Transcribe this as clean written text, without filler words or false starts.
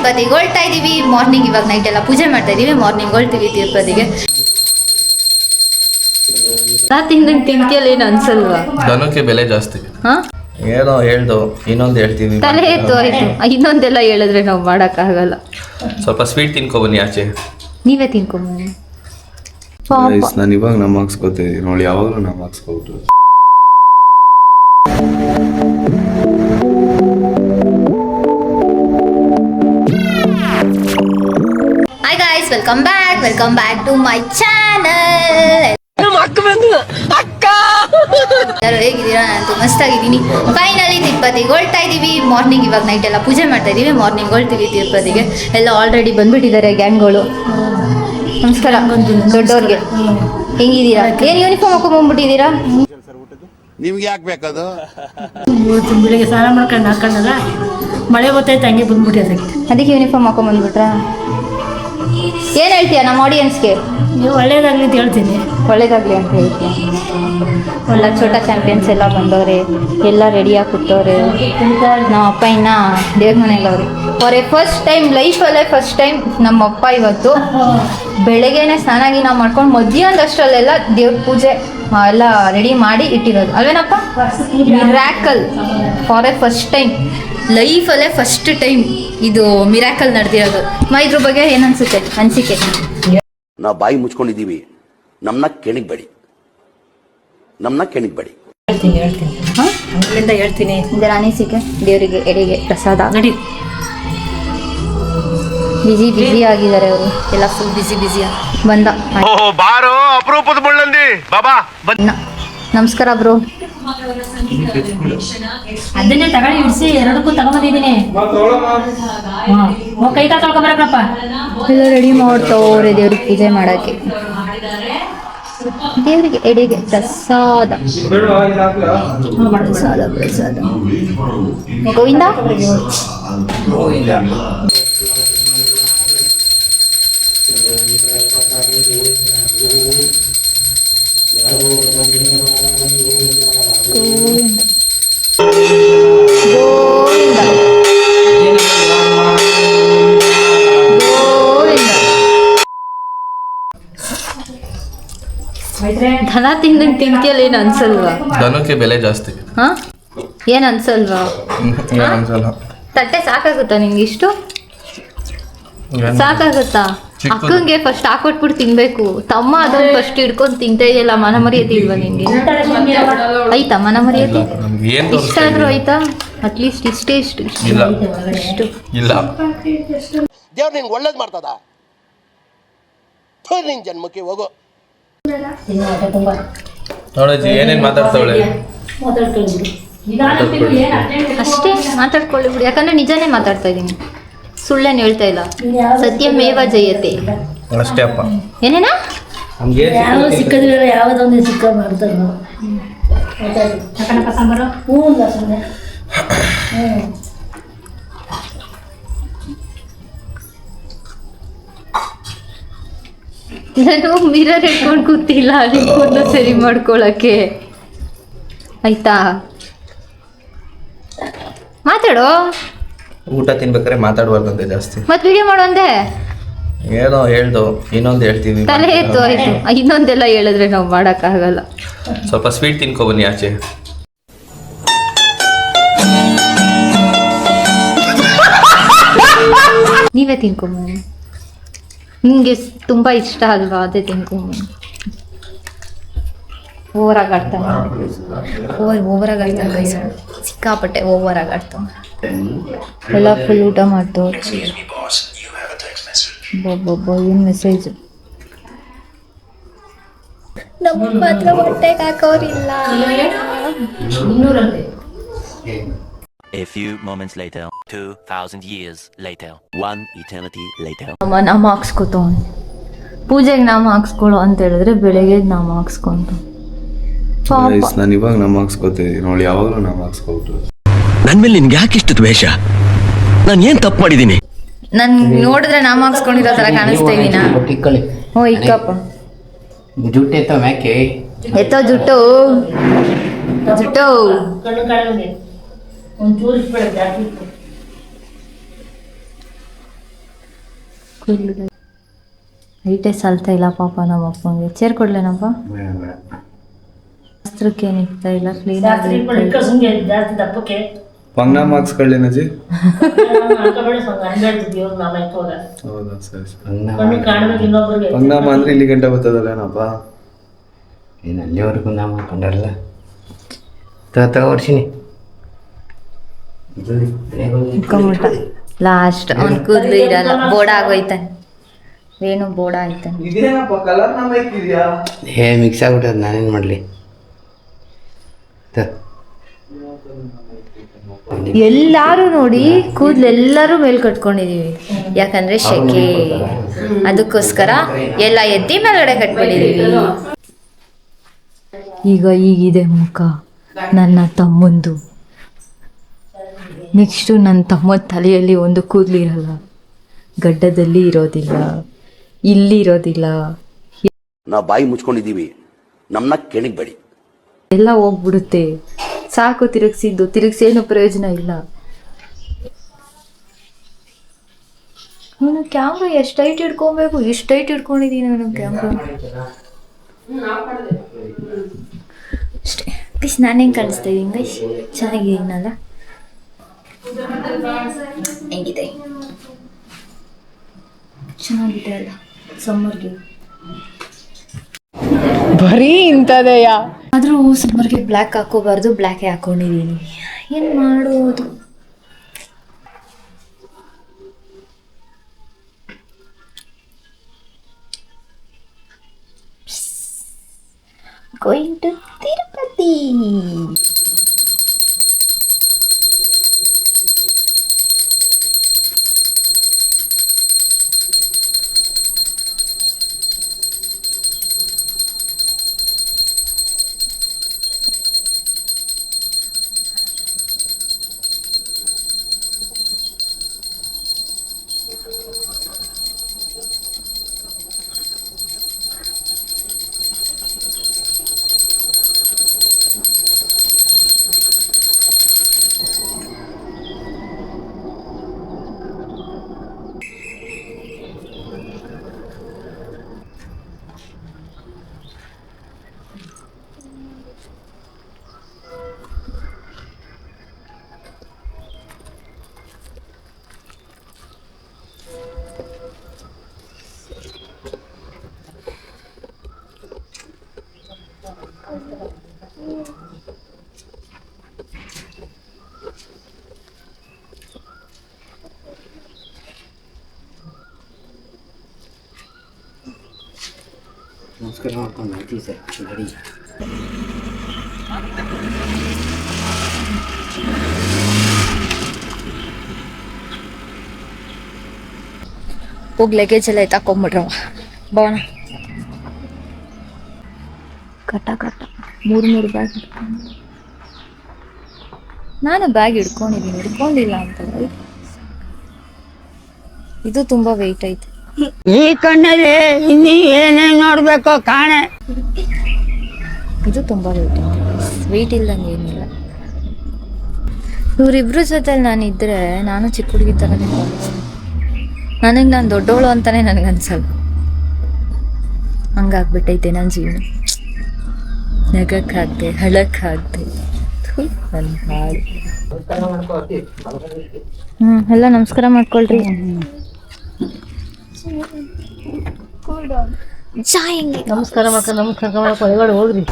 ತಿರುಪತಿಗೆ ಹೊರಡ್ತಾ ಇದೀವಿ. ಮಾರ್ನಿಂಗ್ ಇವಾಗ ನೈಟ್ ಎಲ್ಲ ಪೂಜೆ ಮಾಡ್ತಾ ಇದೀವಿ. ಮಾರ್ನಿಂಗ್ ಹೊರಡ್ತೀವಿ ತಿರುಪತಿಗೆ. ತಿಂದಂಗೆ ತಿಂತಿಯಲ್ಲಿ ಏನು ಅನ್ಸಲ್ವಾ? ದನಕ್ಕೆ ಬೆಲೆ ಜಾಸ್ತಿ. ಏನೋ ಹೇಳ್ದು ಇನ್ನೊಂದು ಹೇಳ್ತೀವಿ. ತಲೆ ಎತ್ತು ಆಯ್ತು, ಇನ್ನೊಂದೆಲ್ಲ ಹೇಳಿದ್ರೆ ನಾವು ಮಾಡೋಕ್ಕಾಗಲ್ಲ. ಸ್ವಲ್ಪ ಸ್ವೀಟ್ ತಿನ್ಕೊಬನ್ನಿ ಆಚೆ. ನೀವೇ ತಿನ್ಕೊಂಬನ್ನಿ. ನಾನು ಇವಾಗ ನಮ್ಮ ಹಾಕ್ಸ್ಕೊತೀವಿ ನೋಡಿ, ಯಾವಾಗಲೂ ನಮ್ಮ ಹಾಕ್ಸ್ಕೊಬಿಟ್ರು. Hi guys, welcome back to my channel. ಎಲ್ಲರೂ ಹೇಗಿದ್ದೀರಾ? ನಾನು ಮಸ್ತಾಗಿದ್ದೀನಿ. ಫೈನಲಿ ತಿರುಪತಿಗೆ ಹೊರಡ್ತಾ ಇದೀವಿ. ಮಾರ್ನಿಂಗ್ ಇವಾಗ ನೈಟ್ ಎಲ್ಲ ಪೂಜೆ ಮಾಡ್ತಾ ಇದೀವಿ. ಮಾರ್ನಿಂಗ್ ಹೊರಡ್ತೀವಿ ತಿರುಪತಿಗೆ. ಎಲ್ಲ ಆಲ್ರೆಡಿ ಬಂದ್ಬಿಟ್ಟಿದ್ದಾರೆ ಗ್ಯಾಂಗ್ಗಳು. ನಮಸ್ಕಾರ ದೊಡ್ಡವ್ರಿಗೆ. ಹೆಂಗಿದ್ದೀರಾ? ಏನು ಯೂನಿಫಾರ್ಮ್ ಹಾಕೊಂಡ್ಬಂದ್ಬಿಟ್ಟಿದ್ದೀರಾ? ನಿಮ್ಗೆ ಯಾಕೆ ಬೇಕದು? ಬೆಳಿಗ್ಗೆ ಸ್ನಾನ ಮಾಡ್ಕೊಂಡು ಹಾಕೊಂಡಲ್ಲ, ಮಳೆ ಗೊತ್ತಾಯ್ತು, ಹಂಗೆ ಬಂದ್ಬಿಟ್ಟೆ. ಅದಕ್ಕೆ ಯೂನಿಫಾರ್ಮ್ ಹಾಕೊಂಡ್ಬಂದ್ಬಿಟ್ರಾ? ಏನು ಹೇಳ್ತೀಯ ನಮ್ಮ ಆಡಿಯನ್ಸ್ಗೆ? ನೀವು ಒಳ್ಳೇದಾಗಲಿ ಅಂತ ಹೇಳ್ತೀನಿ. ಒಳ್ಳೇದಾಗಲಿ ಅಂತ ಹೇಳ್ತೀನಿ. ಎಲ್ಲ ಛೋಟ ಚಾಂಪಿಯನ್ಸ್ ಎಲ್ಲ ಬಂದವ್ರೆ, ಎಲ್ಲ ರೆಡಿಯಾಗಿ ಕೂತವ್ರೆ. ನಮ್ಮ ಅಪ್ಪ ಇನ್ನು ದೇವ್ರ ಮನೆಯಲ್ಲವ್ರೆ. ಅವರೇ ಫಸ್ಟ್ ಟೈಮ್ ಲೈಫಲ್ಲೇ ಫಸ್ಟ್ ಟೈಮ್ ನಮ್ಮ ಅಪ್ಪ ಇವತ್ತು ಬೆಳಗ್ಗೆನೆ ಸ್ನಾನ ಗೀನ ಮಾಡ್ಕೊಂಡು ಮಧ್ಯಾಹ್ನದಷ್ಟರಲ್ಲೆಲ್ಲ ದೇವ್ರ ಪೂಜೆ ಎಲ್ಲ ರೆಡಿ ಮಾಡಿ ಇಟ್ಟಿರೋದು ಅಲ್ವೇನಪ್ಪ? Miracle for a first time ಲೈಫಲ್ಲೇ ಫಸ್ಟ್ ಟೈಮ್ ಇದು ಮಿರಾಕಲ್ ನಡೆದಿರೋದು. ಇದ್ರ ಬಗ್ಗೆ ಏನನ್ಸುತ್ತೆ ಅನಿಸಿಕೆ? ನಾವು ಬಾಯಿ ಮುಚ್ಕೊಂಡಿದ್ದೀವಿ, ನಮ್ಮನ್ನ ಕೆಣಿಗ್ಬೇಡಿ. ಹೇಳ್ತೀನಿ ಅಲ್ಲಿಂದ ಹೇಳ್ತೀನಿ. ಇದರ ಅನಿಸಿಕೆ ದೇವರಿಗೆ ಎಡೆಗೆ ಪ್ರಸಾದ ನಡಿ. ಬಿಸಿ ಆಗಿದ್ದಾರೆ ಅವರು ಎಲ್ಲ, ಫುಲ್ ಬಿಸಿ ಬಂದ. ಅಪರೂಪದ ಮುಳ್ಳಂದಿ ಬಾಬಾ. ನಮಸ್ಕಾರ ಬ್ರೋ. ಅದನ್ನೇ ತಗೊಳ್ಳಿ, ಇಡಿಸಿ ಎರಡಕ್ಕೂ ತಗೊಂಬಂದಿದ್ದೀನಿ. ಕೈ ಕಾಲು ತೊಳ್ಕೊಂಬರಪ್ಪ. ಎಲ್ಲ ರೆಡಿ ಮಾಡ್ತವ್ರೆ ದೇವ್ರಿಗೆ ಪೂಜೆ ಮಾಡಕ್ಕೆ. ದೇವರಿಗೆ ಎಡೆಗೆ ಪ್ರಸಾದ ಗೋವಿಂದ. ದನ ತಿಂದಂಗೆ ತಿಂತಿಯಲ್ಲಿ ಏನು ಅನ್ಸಲ್ವಾ? ದನಕ್ಕೆ ಬೆಲೆ ಜಾಸ್ತಿ. ಏನು ಅನ್ಸಲ್ವಾ? ತಟ್ಟೆ ಸಾಕಾಗುತ್ತಾ ನಿಂಗೆ? ಇಷ್ಟು ಸಾಕಾಗುತ್ತಾ? ಅಕ್ಕಂಗೆ ಫಸ್ಟ್ ಹಾಕೊಟ್ಬಿಟ್ಟು ತಿನ್ಬೇಕು. ತಮ್ಮ ಅದನ್ನ ಫಸ್ಟ್ ಹಿಡ್ಕೊಂಡು ತಿಂತಾ ಇದೆಯಲ್ಲ, ಮನ ಮರ್ಯಾದೆ ಇಲ್ವಾ ನಿಂಗೆ? ಆಯ್ತಾ ಮನ ಮರ್ಯಾದೆ? ಇಷ್ಟಾದ್ರೂ ಆಯ್ತಾ? ಅಟ್ಲೀಸ್ಟ್ ಇಷ್ಟು ಇಲ್ಲ. ದೇವ್ರು ನಿಂಗೆ ಒಳ್ಳೇದು ಮಾಡ್ತದ? ನಿನ್ ಜನ್ಮಕ್ಕೆ ಹೋಗೋ. ನೋಡಜ್ಜಿ ಏನೇನು ಮಾತಾಡ್ತಾವಳೆ. ಅಷ್ಟೇ ಮಾತಾಡ್ಕೊಳ್ಳಿ ಬಿಡಿ, ಯಾಕಂದ್ರೆ ನಿಜಾನೇ ಮಾತಾಡ್ತಾ ಇದ್ದೀನಿ, ಸುಳ್ಳೇನು ಹೇಳ್ತಾ ಇಲ್ಲ. ಸತ್ಯಮೇವ ಜಯತೆ ಅಷ್ಟೇ ಅಪ್ಪ. ಏನೇನಾ ಯಾವ ಸಿಕ್ಕದಿಲ್ಲ, ಯಾವುದೊಂದು ಸಿಕ್ಕ ಮಾಡ್ತಾರೆ. ಸಾಂಬಾರು ಸುಮ್ಮನೆ ನಾನು ಮಿರರ್ ಇಟ್ಕೊಂಡು ಕೂತಿಲ್ಲ, ಅದಕ್ಕೆ ಸರಿ ಮಾಡ್ಕೊಳಕ್ಕೆ. ಆಯ್ತಾ? ಮಾತಾಡೋ. ಊಟ ತಿನ್ಬೇಕಾದ್ರೆ ಮಾತಾಡ್ಬಾರ್ದಂತೆ ಜಾಸ್ತಿ. ಮತ್ತೆ ವಿಡಿಯೋ ಮಾಡೋಂದೆ. ಏನೋ ಹೇಳ್ದು ಇನ್ನೊಂದು ಹೇಳ್ತೀವಿ. ತಲೆ ಎತ್ತು ಆಯ್ತು, ಇನ್ನೊಂದೆಲ್ಲ ಹೇಳಿದ್ರೆ ನಾವು ಮಾಡೋಕ್ಕಾಗಲ್ಲ. ಸ್ವಲ್ಪ ಸ್ವೀಟ್ ತಿನ್ಕೊಬನ್ನಿ ಆಚೆ. ನೀವೇ ತಿನ್ಕೊಂಬನ್ನಿ, ನಿಮಗೆ ತುಂಬ ಇಷ್ಟ ಅಲ್ವಾ, ಅದೇ ತಿನ್ಕೊಂಬನ್ನಿ. ಓವರಾಗಿ ಆಡ್ತಾನೆ, ಓವರಾಗಿ ಆಡ್ತಾನೆ, ಸಿಕ್ಕಾಪಟ್ಟೆ ಓವರಾಗಿ ಆಡ್ತಾನೆ. ಎಲ್ಲ ಫುಲ್ ಊಟ ಮಾಡ್ತು. ಏನು ಮೆಸೇಜ್? ನಮ್ಮ ಮಾತ್ರ ಹೊಟ್ಟೆಗೆ ಹಾಕೋರಿಲ್ಲ. A few moments later, 2,000 years later, one eternity later. ನಾಮ ಹಾಕ್ಸ್ಕೊತವನು. ಪೂಜೆಗೆ ನಾಮ ಹಾಕ್ಸ್ಕೊಳ್ಳೋ ಅಂತ ಹೇಳಿದ್ರೆ ಬೆಳಗ್ಗೆ ನಾಮ ಹಾಕ್ಸ್ಕೊಂತ. ನಾನು ಇವಾಗ ನಮ್ಮ ಹಾಕ್ಸ್ಕೊತೀವಿ ನೋಡಿ, ಯಾವಾಗಲೂ ನಮ್ಮ ಹಾಕ್ಸ್ಕೊಬಿಟ್ರು. ನನ್ ಮೇಲೆ ನಿನ್ಗೆ ಯಾಕೆ ಇಷ್ಟು ದ್ವೇಷ? ನಾನು ಏನ್ ತಪ್ಪು ಮಾಡಿದ್ದೀನಿ? ನನ್ ನೋಡಿದ್ರೆ ನಾಮ ಹಾಕ್ಸ್ಕೊಂಡಿರೋ ತರ ಕಾಣಿಸ್ತಾ ಇದೀನಾ? ಓ ಇಕ್ಕಪ್ಪ, ಜುಟ್ಟು ಎತ್ತೋ ಮ್ಯಾಕೆ ಎತ್ತೋ ಜುಟ್ಟು ಒಂಚೂರು ಇಟ್ಬೇಡ, ಜಾಸ್ತಿ ಹೈಟೇ ಸಾಲ್ತಾ ಇಲ್ಲ ಪಾಪ ನಮ್ಮ ಅಪ್ಪಂಗೆ. ಚೇರ್ ಕೊಡ್ಲೇನಪ್ಪ? ಬೇಡ ಬೇಡ. ಶಾಸ್ತ್ರಕ್ಕೆ ಏನು ಇರ್ತಾ ಇಲ್ಲ, ಕ್ಲೀನ್ ಜಾಸ್ತಿ ಇಟ್ಕೊಂಡು ಸುಮ್ನೆ ಜಾಸ್ತಿ ದಪ್ಪಕ್ಕೆ ಪಂಗ್ನ ಮಾರ್ಕ್ಸ್ಗಳೇನಜ್ಜಿ? ಹಾಕಬೇಡಿ ಸಂಗ ಹಂಗಾಡ್ತಿದ್ವಿ ಇವಾಗ ನಾಮ ಇವಾಗ ಹೌದಾ, ಸರಿ ಸರಿ. ಕಣ್ಣು ಕಾಣ್ಬೇಕು ಇನ್ನೊಬ್ರಿಗೆ. ಪಂಗ್ನಾಮ ಅಂದ್ರೆ ಇಲ್ಲಿ ಗಂಟೆ ಬರ್ತದಲ್ಲೇನಪ್ಪ? ಏನು ಅಲ್ಲಿವರೆಗೂ ನಾವು ಮಾಡ್ಕೊಂಡಾರಲ್ಲ ತಗೋರ್ಸಿನಿ. ಲಾಸ್ಟ್ ಅವ್ನ ಕೂದಲು ಇರಲ್ಲ, ಬೋಡ ಆಗೋಯ್ತಾನೆ. ಏನು ಬೋಡ ಆಯ್ತಾನೆ. ಇದೇನಪ್ಪ ಕಲರ್ ನಾಮ ಇಕ್ಕಿದ್ಯಾ? ಮಿಕ್ಸ್ ಆಗ್ಬಿಟ್ಟದ, ನಾನೇನು ಮಾಡಲಿ? ಎಲ್ಲಾರು ನೋಡಿ ಕೂದಲು ಎಲ್ಲರೂ ಮೇಲ್ ಕಟ್ಕೊಂಡಿದೀವಿ, ಯಾಕಂದ್ರೆ ಶೆಕೆ, ಅದಕ್ಕೋಸ್ಕರ ಎಲ್ಲ ಎತ್ತಿ ಮೇಲ್ಗಡೆ ಕಟ್ಕೊಂಡಿದೀವಿ. ಈಗ ಈಗಿದೆ ಮುಖ ನನ್ನ ತಮ್ಮಂದು. ನೆಕ್ಸ್ಟು ನನ್ನ ತಮ್ಮ ತಲೆಯಲ್ಲಿ ಒಂದು ಕೂದಲು ಇರಲ್ಲ, ಗಡ್ಡದಲ್ಲಿ ಇರೋದಿಲ್ಲ, ಇಲ್ಲಿ ಇರೋದಿಲ್ಲ, ನಾವು ಬಾಯಿ ಮುಚ್ಕೊಂಡಿದ್ದೀವಿ, ನಮ್ಮನ್ನ ಕೆಣಿಗ್ಬೇಡಿ. ಎಲ್ಲ ಹೋಗ್ಬಿಡುತ್ತೆ. ಸಾಕು ತಿರುಗಿಸಿ ಏನು ಪ್ರಯೋಜನ ಇಲ್ಲ. ನಾನು ಕ್ಯಾಮ್ರಾ ಎಷ್ಟು ಟೈಟ್ ಹಿಡ್ಕೊಬೇಕು, ಎಷ್ಟು ಟೈಟ್ ಹಿಡ್ಕೊಂಡಿದ್ದೀನಿ ನಾನು ಕ್ಯಾಮ್ರಾ. ಅಷ್ಟೇ ಪ್ಲೀಸ್. ನಾನು ಹೆಂಗೆ ಕಾಣಿಸ್ತಾ ಇದ್ದೀನಿ ಗೈಸ್? ಚೆನ್ನಾಗಿದ್ದೀನಲ್ಲ? ಹೆಂಗಿದೆ? ಚೆನ್ನಾಗಿದೆ ಅಲ್ಲ ಸಮ್ಮರ್ಗೆ? ಬರೀ ಇಂಥದೆಯಾ? ಆದರೂ ಸಮ್ಮರ್ಗೆ ಬ್ಲ್ಯಾಕ್ ಹಾಕೋಬಾರ್ದು, ಬ್ಲ್ಯಾಕೇ ಹಾಕೊಂಡಿದ್ದೀನಿ. ಏನು ಮಾಡೋದು? Going to Tirupati. ನಮಸ್ಕಾರ ಮಾಡ್ಕೊಂಡು ಆಯ್ತು ಸರ್ ಗಾಡಿ. ಹೋಗಿ ಲಗೇಜ್ ಎಲ್ಲ ಎತ್ತಾಕೊಂಬಿಟ್ರವ ಬವನ. ಕಟ್ಟ 3 ಬ್ಯಾಗ್ ನಾನು ಬ್ಯಾಗ್ ಹಿಡ್ಕೊಂಡಿಲ್ಲ ಅಂತ. ಇದು ತುಂಬಾ ವೆಯ್ಟ್ ಐತೆ. ಈ ಕಣ್ಣಲ್ಲಿ ಇನ್ನೀ ಏನೇನು ನೋಡ್ಬೇಕೋ ಕಾಣೆ. ಇದು ತುಂಬಾ ವೆಯ್ಟ್ ಇಲ್ದಂಗೆ ಏನಿಲ್ಲ. ಇವ್ರಿಬ್ರು ಜೊತೆಲಿ ನಾನಿದ್ರೆ ನಾನು ಚಿಕ್ಕ ಹುಡುಗಿ ಥರನೇ ನನಗೆ ನಾನು ದೊಡ್ಡವಳು ಅಂತಾನೆ ನನಗನ್ಸಲ್ಲ. ಹಂಗಾಗ್ಬಿಟ್ಟೈತೆ ನನ್ನ ಜೀವನ. ನಗಕ್ಕಾಗ್ದೆ, ಹಳಕ್ಕಾಗ್ದೆ. ನನ್ನ ಹಾಳು. ಎಲ್ಲ ನಮಸ್ಕಾರ ಮಾಡ್ಕೊಳ್ರಿ. ನಮಸ್ಕಾರ ಮಾಡ್ಕೊಂಡು ಒಳಗಡೆ ಹೋಗ್ರಿ.